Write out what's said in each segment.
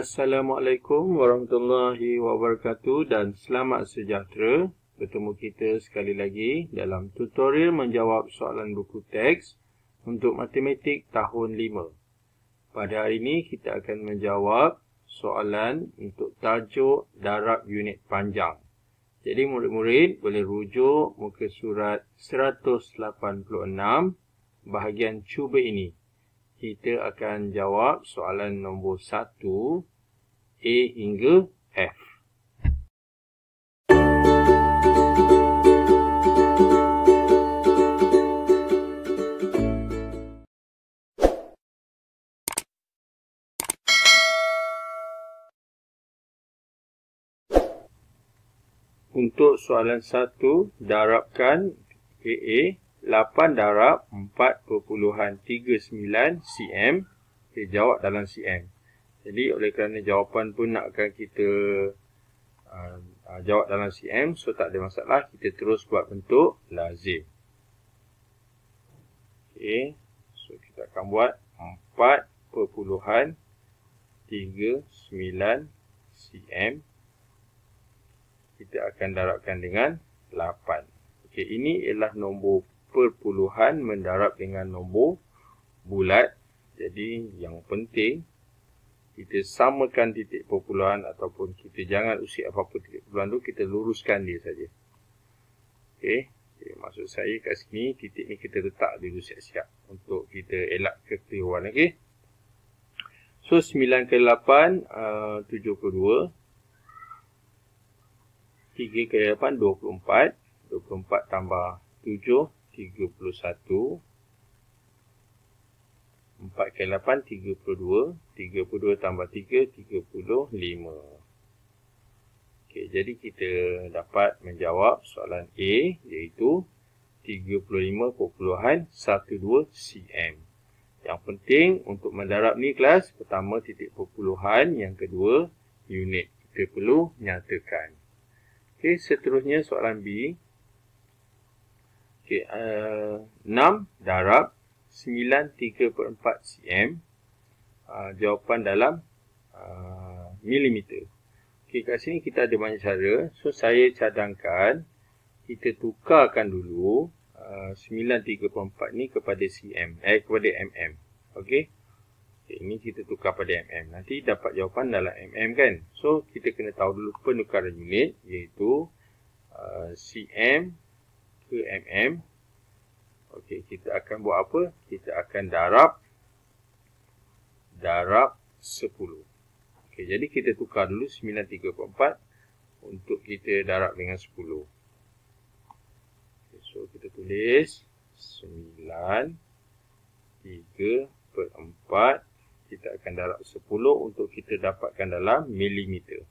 Assalamualaikum warahmatullahi wabarakatuh dan selamat sejahtera. Bertemu kita sekali lagi dalam tutorial menjawab soalan buku teks untuk matematik tahun 5. Pada hari ini kita akan menjawab soalan untuk tajuk darab unit panjang. Jadi murid-murid boleh rujuk muka surat 186 bahagian cuba ini. Kita akan jawab soalan nombor 1 A hingga F. Untuk soalan 1, darabkan AA 8 darab 4.39 cm. Okay, jawab dalam cm. Jadi oleh kerana jawapan pun nakkan kita jawab dalam cm, so tak ada masalah, kita terus buat bentuk lazim. Okay, so kita akan buat 4.39 cm. Kita akan darabkan dengan 8. Okay, ini ialah nombor perpuluhan mendarab dengan nombor bulat. Jadi yang penting kita samakan titik perpuluhan ataupun kita jangan usik apa-apa titik perpuluhan tu, kita luruskan dia saja. Okey, maksud saya kat sini titik ni kita letak dulu siap-siap untuk kita elak kekeliruan. Okey. So 9 kali 8 72. 3 kali 8 24. 24 tambah 7 31. 4 kali 8 32. 32 tambah 3 35. Okey, jadi kita dapat menjawab soalan A iaitu 35.12 cm. Yang penting untuk mendarab ni kelas, pertama titik perpuluhan, yang kedua unit. Kita perlu nyatakan. Okey, seterusnya soalan B. Okey, 6 darab 93/4 cm. Jawapan dalam milimeter. Okey, kat sini kita ada banyak cara. So, saya cadangkan kita tukarkan dulu 93/4 ni kepada cm. Kepada mm. Okey. Okay, ini kita tukar pada mm. Nanti dapat jawapan dalam mm kan. So, kita kena tahu dulu penukaran unit iaitu cm ke mm. Okey, kita akan buat apa? Kita akan darab 10. Okey, jadi kita tukar dulu 93/4 untuk kita darab dengan 10. Okay, so, kita tulis 93/4. Kita akan darab 10 untuk kita dapatkan dalam milimeter.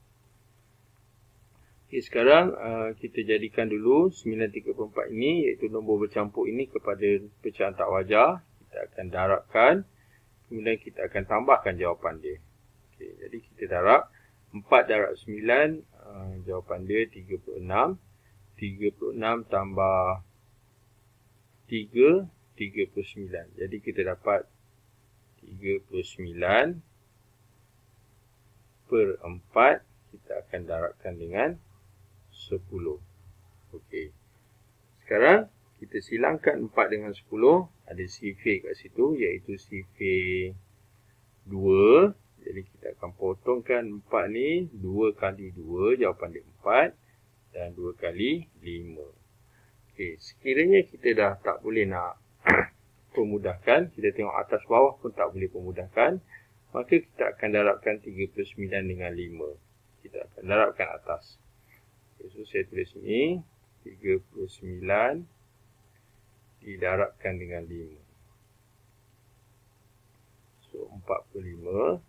Okay, sekarang kita jadikan dulu 93/4 ini iaitu nombor bercampur ini kepada pecahan tak wajar. Kita akan darabkan. Kemudian kita akan tambahkan jawapan dia. Okay, jadi kita darab 4 darab 9. Jawapan dia 36. 36 tambah 3 39. Jadi kita dapat 39/4. Kita akan darabkan dengan 10. Okey. Sekarang kita silangkan 4 dengan 10. Ada sifir kat situ iaitu sifir 2. Jadi kita akan potongkan 4 ni. 2 kali 2. Jawapan dia 4. Dan 2 kali 5. Okey. Sekiranya kita dah tak boleh nak pemudahkan. Kita tengok atas bawah pun tak boleh pemudahkan. Maka kita akan darabkan 39 dengan 5. Kita akan darabkan atas. Okay, so saya tulis ni 39 didarabkan dengan 5. So 45.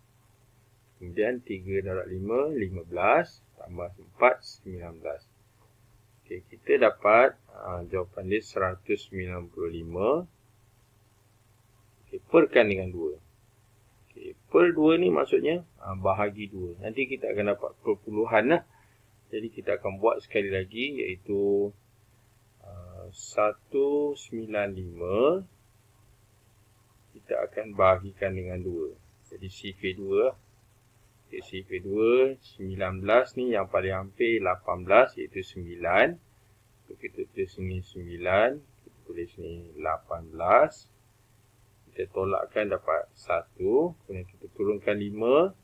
Kemudian 3 darab 5, 15. Tambah 4, 19. Okay, kita dapat jawapan dia 195. Okay, perkan dengan 2. Okay, per 2 ni maksudnya bahagi 2. Nanti kita akan dapat perpuluhan lah. Jadi kita akan buat sekali lagi iaitu 195 kita akan bahagikan dengan 2. Jadi sifir 2 lah. CV2 19 ni yang paling hampir 18 iaitu 9. So, kita tulis sini 9, kita tulis ni 18. Kita tolakkan dapat 1, kemudian kita turunkan 5,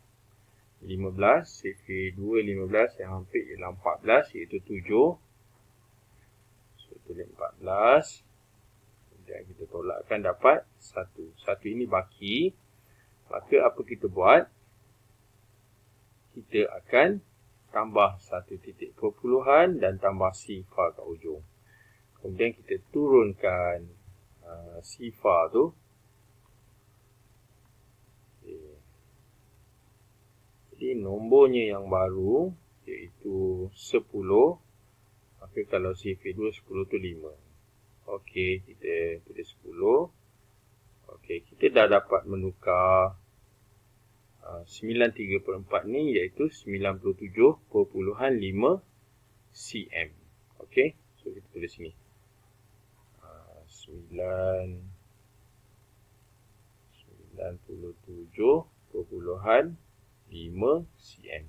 15, CV2 15 yang hampir ialah 14 iaitu 7. So, tulis 14. Kemudian kita tolakkan dapat 1. 1 ini baki. Maka apa kita buat? Kita akan tambah 1 titik perpuluhan dan tambah sifar kat ujung. Kemudian kita turunkan sifar tu. Okay. Jadi nombornya yang baru iaitu 10. Maka kalau CV2 10 tu 5. Okey, kita tulis 10. Okey, kita dah dapat menukar 9/3/4 ni iaitu 97.5 cm. Okey, so kita tulis sini 97.5 cm.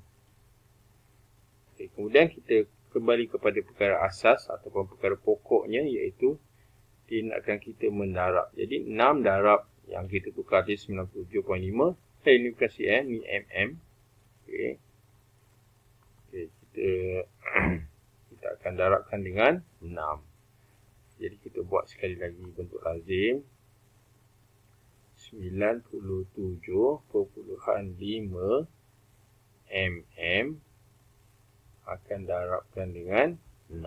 Okey, kemudian kita kembali kepada perkara asas ataupun perkara pokoknya iaitu dia nakkan kita mendarab. Jadi 6 darab yang kita tukar di 97.5. Ini bukan cm, ni mm. Okey. Okey, kita akan darabkan dengan 6. Jadi kita buat sekali lagi bentuk lazim. 97.5 mm akan darabkan dengan 6.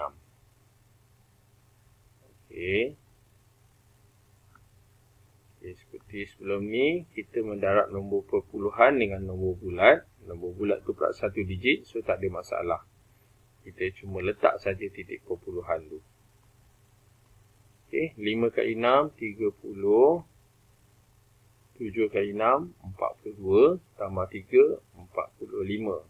Okey. Seperti sebelum ni, kita mendarab nombor perpuluhan dengan nombor bulat. Nombor bulat tu pula 1 digit, so tak ada masalah. Kita cuma letak saja titik perpuluhan tu. Okey, 5 kali 6, 30. 7 kali 6, 42. Tambah 3, 45.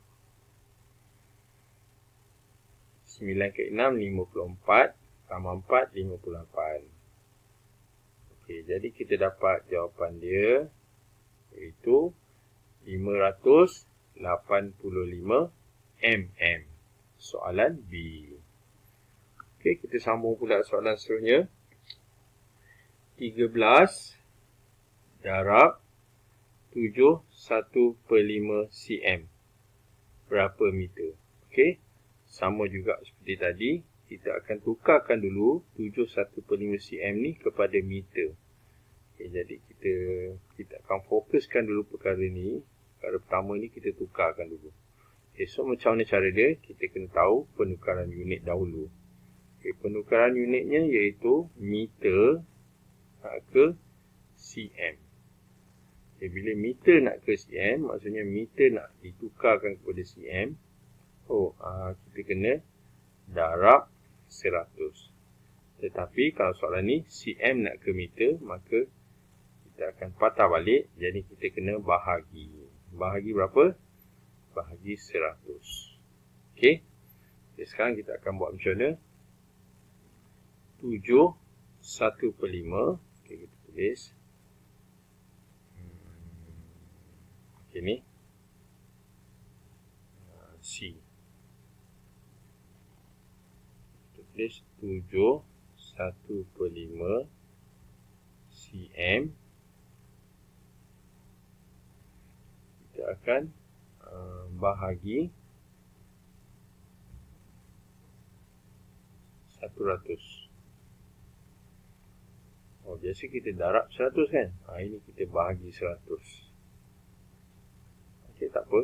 9 kali 6, 54. Tambah 4, 58. Okey, jadi kita dapat jawapan dia iaitu 585 mm. Soalan B. Okey, kita sambung pula soalan seterusnya. 13 darab 71/5 cm. Berapa meter? Okey, sama juga seperti tadi. Kita akan tukarkan dulu 71/5 cm ni kepada meter. Okay, jadi kita akan fokuskan dulu perkara ni. Perkara pertama ni kita tukarkan dulu. Okay, so macam mana cara dia? Kita kena tahu penukaran unit dahulu. Okay, penukaran unitnya iaitu meter nak ke cm. Okay, bila meter nak ke cm, maksudnya meter nak ditukarkan kepada cm. Kita kena darab 100. Tetapi kalau soalan ni cm nak ke meter, maka kita akan patah balik. Jadi kita kena bahagi. Bahagi berapa? Bahagi 100. Okey. Jadi sekarang kita akan buat macam mana? 7/1/5. Okey, kita tulis. Okey ni. C. Tulis 7/1/5 cm. Kita akan bahagi 100. Biasa kita darab 100 kan? Ini kita bahagi 100. Okey, tak apa.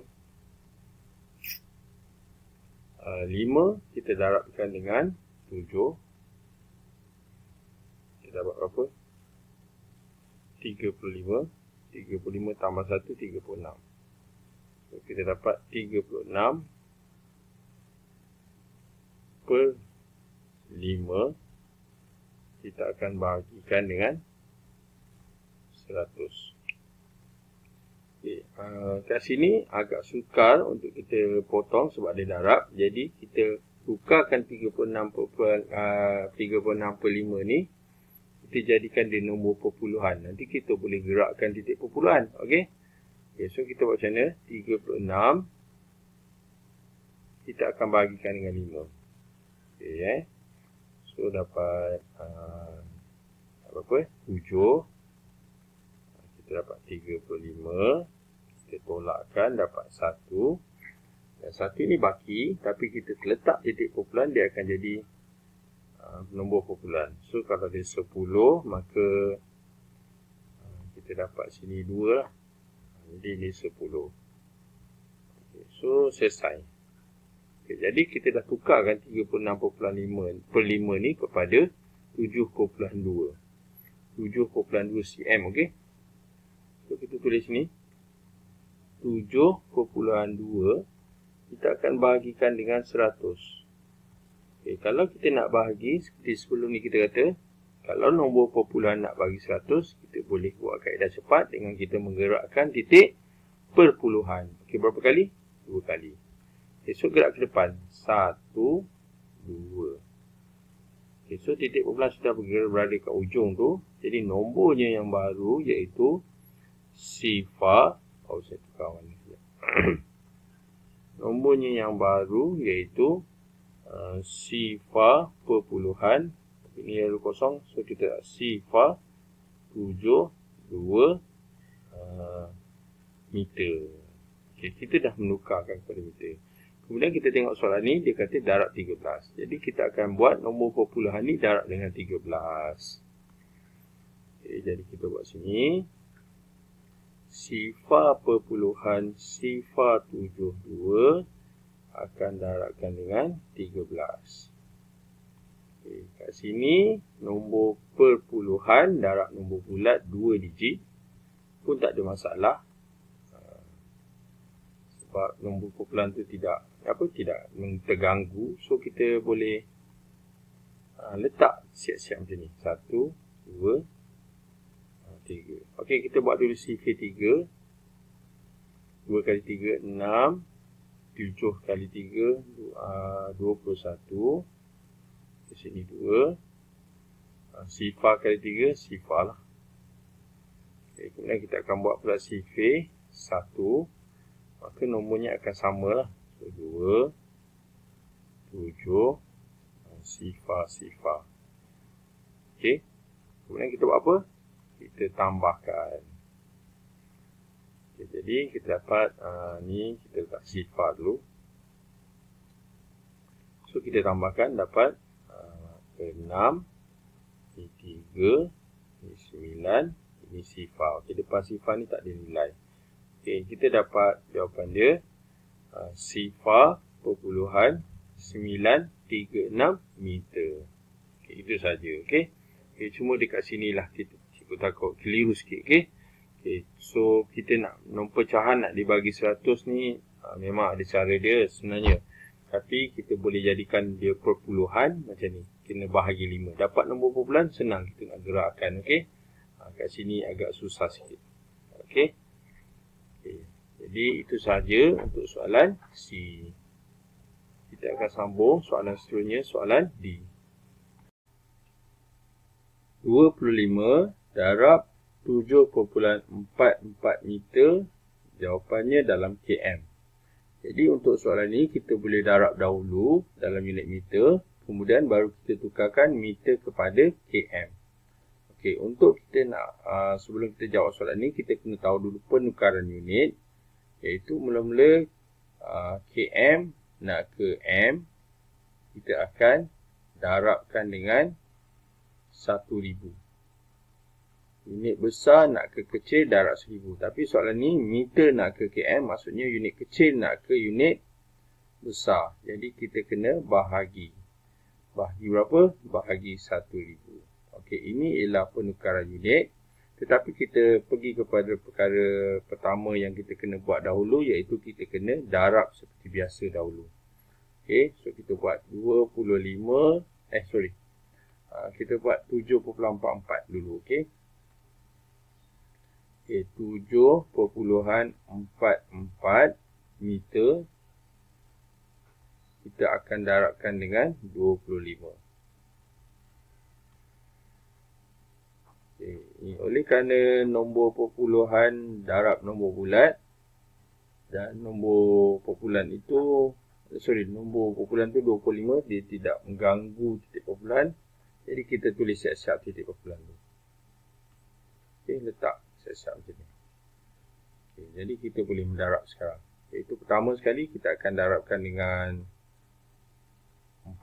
5 kita darabkan dengan 7. Kita dapat berapa? 35. 35 tambah 1, 36. So, kita dapat 36 per 5. Kita akan bahagikan dengan 100. Okay. Kat sini agak sukar untuk kita potong sebab dia darab. Jadi kita tukarkan 36/5 ni. Kita jadikan dia nombor perpuluhan. Nanti kita boleh gerakkan titik perpuluhan. Okey. Okay, so kita buat macam mana? 36 kita akan bahagikan dengan 5. Okay, so dapat berapa? 7. Kita dapat 35. Kita tolakkan dapat 1. Dan 1 ini baki, tapi kita letak titik kumpulan, dia akan jadi nombor kumpulan. So kalau dia 10, maka kita dapat sini 2 lah. Jadi ini 10. Okay, so selesai. Okay, jadi kita dah tukarkan 36.5 ni kepada 7.2. 7.2 cm, okey. So kita tulis ni 7.2 kita akan bahagikan dengan 100. Okay, kalau kita nak bahagi, seperti sebelum ni kita kata, kalau nombor perpuluhan nak bagi 100, kita boleh buat kaedah cepat dengan kita menggerakkan titik perpuluhan. Okey, berapa kali? 2 kali. Okay, so gerak ke depan. 1, 2. Okay, so titik perpuluhan sudah berada kat ujung tu. Jadi nombornya yang baru iaitu sifar. Oh, saya tukar warna sekejap. Nombornya yang baru iaitu sifar perpuluhan. Ini lalu kosong. So kita sifar 72 meter. Okay, kita dah menukarkan kepada meter. Kemudian kita tengok soalan ni, dia kata darab 13. Jadi kita akan buat nombor perpuluhan ni darab dengan 13. Okay, jadi kita buat sini. Sifar perpuluhan sifar 72 akan darabkan dengan 13. Okay, kat sini nombor perpuluhan darab nombor bulat 2 digit pun tak ada masalah. Sebab nombor perpuluhan tu tidak terganggu. So kita boleh letak siap-siap macam ni. 1, 2, 3. Okey, kita buat dulu CV3. 2 kali 3, 6. 7 kali 3, 21. Di sini 2. Sifar kali 3, sifar lah. Okay, kemudian kita akan buat pula CV 1. Maka nomornya akan sama lah. So, 2, 7, sifar. Okey. Kemudian kita buat apa? Kita tambahkan. Okay, jadi kita dapat ni kita letak sifar dulu. So kita tambahkan dapat 6, ini 3, ini 9, ini sifar. Okey, depan sifar ni tak ada nilai. Okey, kita dapat jawapan dia sifar perpuluhan 936 meter. Okey, itu saja. Okey. Okay, cuma dekat sinilah kita cikgu takut keliru sikit. Okey. Okay, so kita nak nombor pecahan nak dibagi 100 ni memang ada cara dia sebenarnya. Tapi kita boleh jadikan dia perpuluhan macam ni. Kena bahagi 5. Dapat nombor perpuluhan senang kita nak gerakkan. Okey. Kat sini agak susah sikit. Okey. Okay. Jadi itu sahaja untuk soalan C. Kita akan sambung soalan seterusnya, soalan D. 25 darab 7.44 meter, jawapannya dalam km. Jadi untuk soalan ni kita boleh darab dahulu dalam unit meter, kemudian baru kita tukarkan meter kepada km. Okey, untuk kita nak sebelum kita jawab soalan ni, kita kena tahu dulu penukaran unit, iaitu mula-mula km nak ke m, kita akan darabkan dengan 1000. Unit besar nak ke kecil darab 1000. Tapi soalan ni meter nak ke km, maksudnya unit kecil nak ke unit besar. Jadi kita kena bahagi. Bahagi berapa? Bahagi 1000. Okey, ini ialah penukaran unit. Tetapi kita pergi kepada perkara pertama yang kita kena buat dahulu, iaitu kita kena darab seperti biasa dahulu. Okey, so kita buat 25, kita buat 7.44 dulu. Okey. Okey, 7.44 meter kita akan darabkan dengan 25. Okay. Oleh kerana nombor perpuluhan darab nombor bulat, Dan nombor populan itu, nombor populan tu 25, dia tidak mengganggu titik populan. Jadi kita tulis siap-siap titik populan tu. Okey, letak siap-siap macam ni. Okey, jadi kita boleh mendarab sekarang. Iaitu pertama sekali kita akan darabkan dengan 5.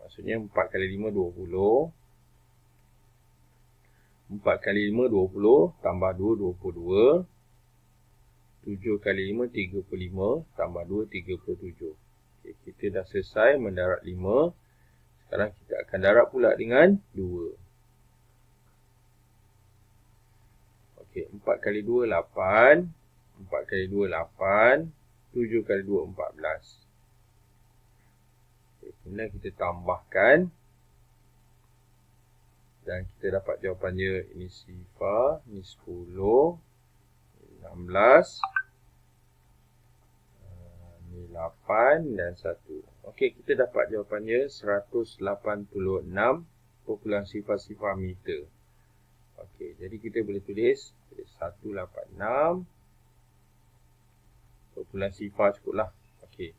Maksudnya 4 kali 5, 20. 4 kali 5, 20. Tambah 2, 22. 7 kali 5, 35. Tambah 2, 37. Okay, kita dah selesai mendarab 5. Sekarang kita akan darab pula dengan 2. Okey, 4 kali 2, 8. 4 kali 2, 8. 7 kali 2, 14. Okay, kemudian kita tambahkan. Dan kita dapat jawapannya. Ini sifar, ini 10. 16. Ini 8 dan 1. Okey, kita dapat jawapannya 186.0 meter. Okey, jadi kita boleh tulis 186. Populan sifar cukuplah. Okey.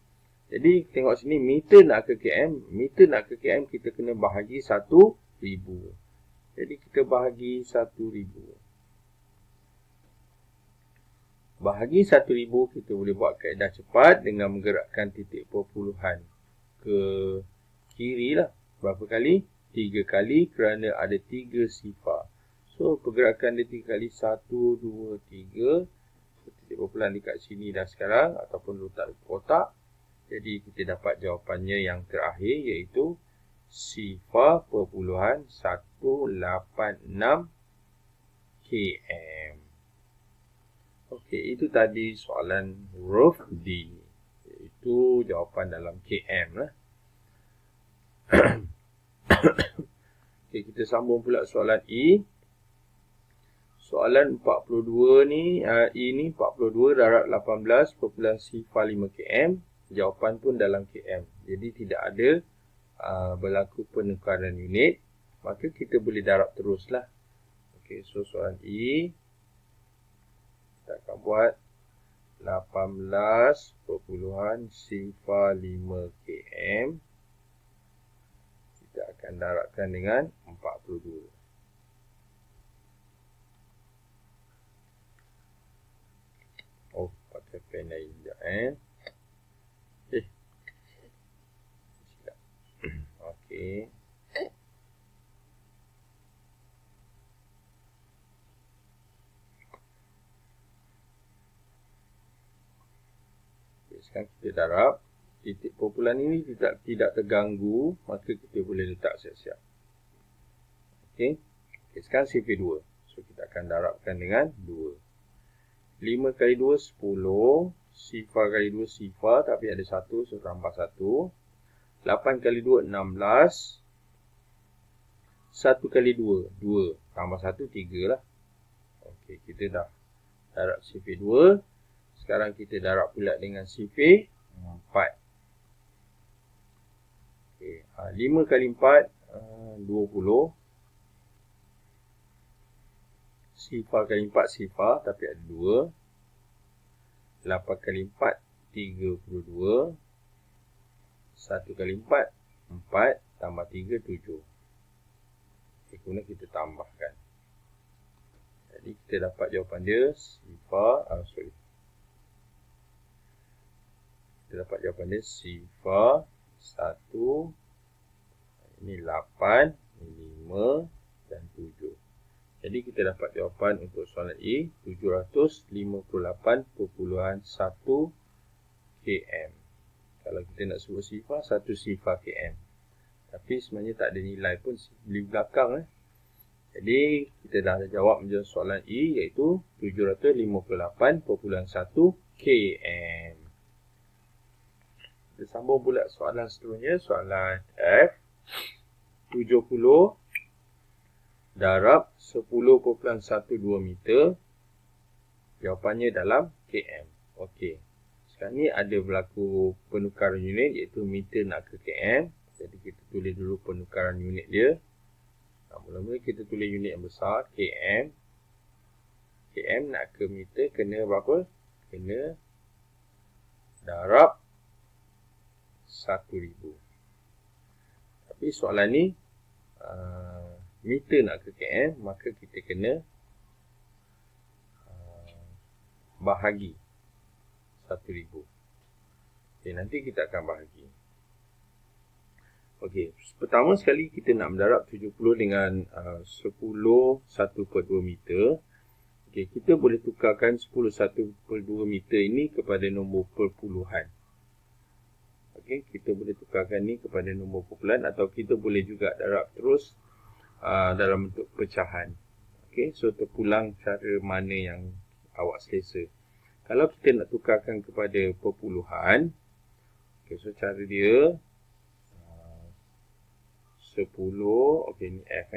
Jadi tengok sini, meter nak ke km. Meter nak ke km kita kena bahagi 1000. Jadi kita bahagi 1000. Bahagi 1000 kita boleh buat kaedah cepat dengan menggerakkan titik perpuluhan ke kiri lah. Berapa kali? 3 kali kerana ada 3 sifar. So pergerakan dia 3 kali. 1, 2, 3. Titik perpuluhan dekat sini dah sekarang. Ataupun letak di kotak. Jadi kita dapat jawapannya yang terakhir, iaitu sifar perpuluhan 186 km. Okey, itu tadi soalan huruf D. Iaitu jawapan dalam km lah. Okey, kita sambung pula soalan E. Soalan 42 ni, E ni 42 darab 18.05 km. Jawapan pun dalam km. Jadi tidak ada berlaku penukaran unit. Maka kita boleh darab teruslah. Okey, so soalan E. Kita akan buat 18.05 km. Kita akan darabkan dengan 42. Oh, pakai pen lain sekejap Okey. Sekarang kita darab. Titik perpuluhan ini tidak terganggu, maka kita boleh letak siap-siap. Okey. Okey, sekarang CV2. So kita akan darabkan dengan 2. 5 kali 2, 10. Sifar kali 2, sifar. Tapi ada 1, so tambah 1. 8 kali 2, 16. 1 kali 2, 2. Tambah 1, 3 lah. Okey, kita dah darab CV2. Sekarang kita darab pula dengan CV4. Okey, 5 kali 4, 20. Sifar kali 4, sifar. Tapi ada 2. 8 kali 4, 32. 1 kali 4, 4. Tambah 3, 7. Okay, kemudian kita tambahkan. Jadi kita dapat jawapan dia sifar. Kita dapat jawapan dia sifar 1. Ini 8. Ini 5. Dan 7. Jadi kita dapat jawapan untuk soalan E 758.1 km. Kalau kita nak sebut sifar, 1 sifar km. Tapi sebenarnya tak ada nilai pun di belakang. Jadi kita dah jawab menjawab soalan E, iaitu 758.1 km. Kita sambung pula soalan seterusnya, soalan F. 70 darab 10.12 meter. Jawapannya dalam km. Okey. Sekarang ni ada berlaku penukaran unit, iaitu meter nak ke km. Jadi kita tulis dulu penukaran unit dia. Mula-mula kita tulis unit yang besar, km. km nak ke meter kena berapa? Kena darab 1000. Tapi soalan ni meter nak ke km, maka kita kena bahagi 1000. Okay, nanti kita akan bahagi. Okey, pertama sekali kita nak mendarab 70 dengan 10 1/2 meter. Okey, kita boleh tukarkan 10 1/2 meter ini kepada nombor perpuluhan. Okey, kita boleh tukarkan ni kepada nombor perpuluhan atau kita boleh juga darab terus dalam bentuk pecahan. Okey, so terpulang cara mana yang awak selesa. Kalau kita nak tukarkan kepada perpuluhan, okey, so cara dia 10, okey ni F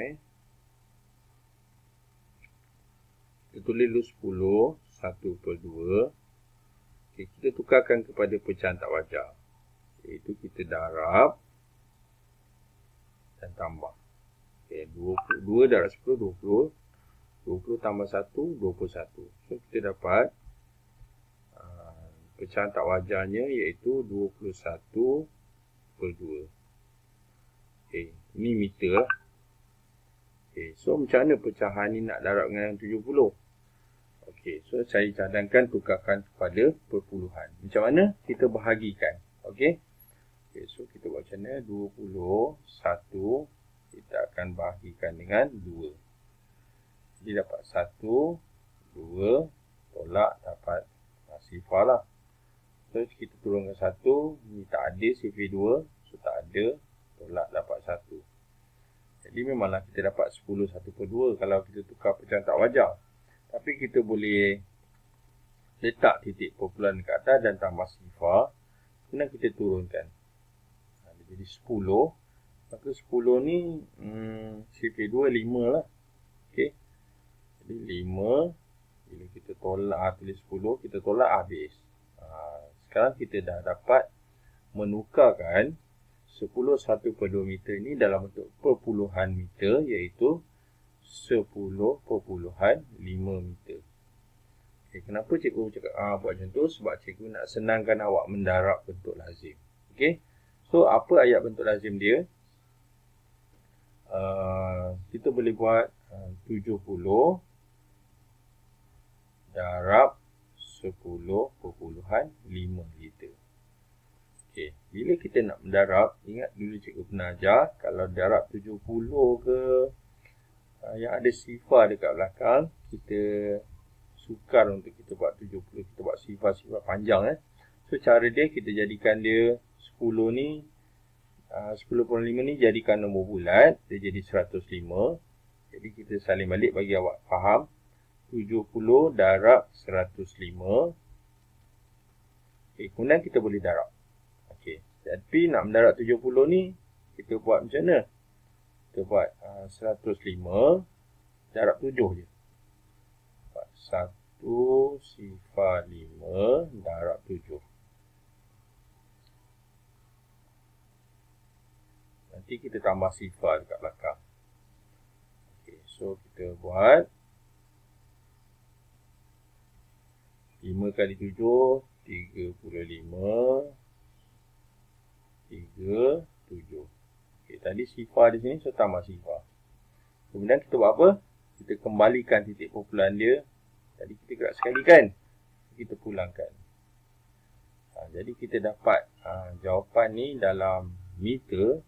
kita tulis dulu 10 1/2. Okey, kita tukarkan kepada pecahan tak wajar, iaitu kita darab dan tambah. Okey, 22 darab 10 20, 20 tambah 1 21. So kita dapat pecahan tak wajarnya iaitu 21/2. Okey, ini meter lah. Okey, so macam mana pecahan ni nak darab dengan 70? Okey, so saya cadangkan tukarkan kepada perpuluhan. Macam mana? Kita bahagikan. Okey. Okey, so kita buat macam mana? 21 kita akan bahagikan dengan 2. Jadi dapat 1, 2, tolak dapat sifar lah. So kita turunkan 1, ni tak ada sifar 2, so tak ada. Tolak dapat 1. Jadi memanglah kita dapat 10 1/2 kalau kita tukar pecahan tak wajar. Tapi kita boleh letak titik perpuluhan ke atas dan tambah sifar. Kemudian kita turunkan. Jadi 10. Maka 10 ni sifar 2 5 lah. Okey. Jadi 5. Bila kita tolak tulis 10, kita tolak habis. Sekarang kita dah dapat menukarkan 10 1/2 meter ini dalam bentuk perpuluhan meter, iaitu 10.5 meter. Okay, kenapa cikgu cakap buat macam tu? Sebab cikgu nak senangkan awak mendarab bentuk lazim. Okay, so apa ayat bentuk lazim dia? Kita boleh buat 70 darab 10.5 liter. Okay. Bila kita nak mendarab, ingat dulu cikgu pernah ajar, kalau darab 70 ke yang ada sifar dekat belakang, kita sukar untuk kita buat 70, kita buat sifar-sifar panjang. So cara dia, kita jadikan dia 10 ni, 10.5 ni jadikan nombor bulat, dia jadi 105. Jadi kita salin balik bagi awak faham. 70 darab 105. Okay, kemudian kita boleh darab. Tapi nak mendarab 70 ni, kita buat macam mana? Kita buat 105 darab 7 je. 1 sifar 5 darab 7. Nanti kita tambah sifar dekat belakang. Okay, so kita buat 5 kali 7, 35. 3, 7. Okay, tadi sifar di sini, so tambah sifar. Kemudian kita buat apa? Kita kembalikan titik perpuluhan dia. Tadi kita gerak sekali kan? Kita pulangkan. Jadi kita dapat jawapan ni dalam meter.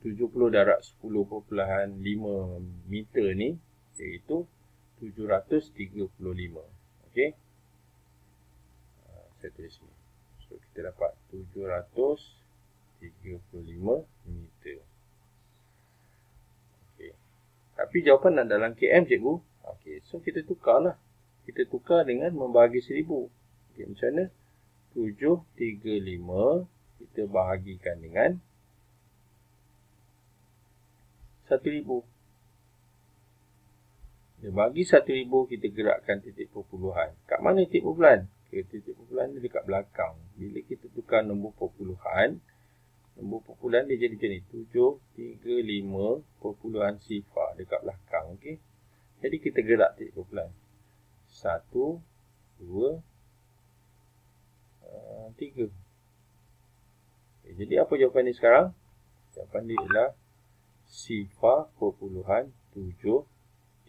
70 darab 10.5 meter ni, iaitu 735. Okey? Saya tulis ni. So, kita dapat 735 meter. Okay. Tapi jawapan nak dalam km cikgu. Okay. So, kita tukarlah. Kita tukar dengan membahagi 1000. Okay, macam mana? 735 kita bahagikan dengan 1000. Dia bagi 1000, kita gerakkan titik perpuluhan. Kat mana titik perpuluhan? Titik perpuluhan dia dekat belakang. Bila kita tukar nombor perpuluhan dia jadi macam ni. 735 perpuluhan sifar dekat belakang. Okay. Jadi kita gerak titik kumpulan. 1, 2, 3. Jadi apa jawapan ni sekarang? Jawapan dia ialah sifar perpuluhan 735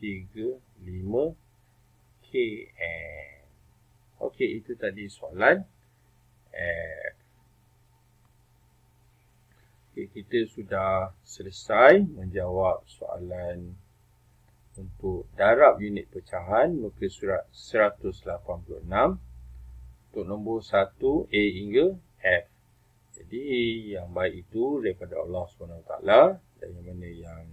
km. Okey, itu tadi soalan F. Okey, kita sudah selesai menjawab soalan untuk darab unit pecahan muka surat 186 untuk nombor 1 A hingga F. Jadi yang baik itu daripada Allah SWT dan yang mana yang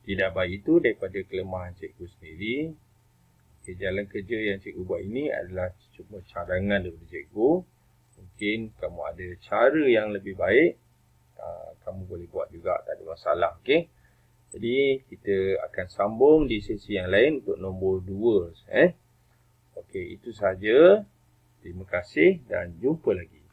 tidak baik itu daripada kelemahan cikgu sendiri. Okay, jalan kerja yang cikgu buat ini adalah cuma cadangan daripada cikgu. Mungkin kamu ada cara yang lebih baik, kamu boleh buat juga, tak ada masalah. Okay? Jadi kita akan sambung di sesi yang lain untuk nombor 2. Okey, itu sahaja. Terima kasih dan jumpa lagi.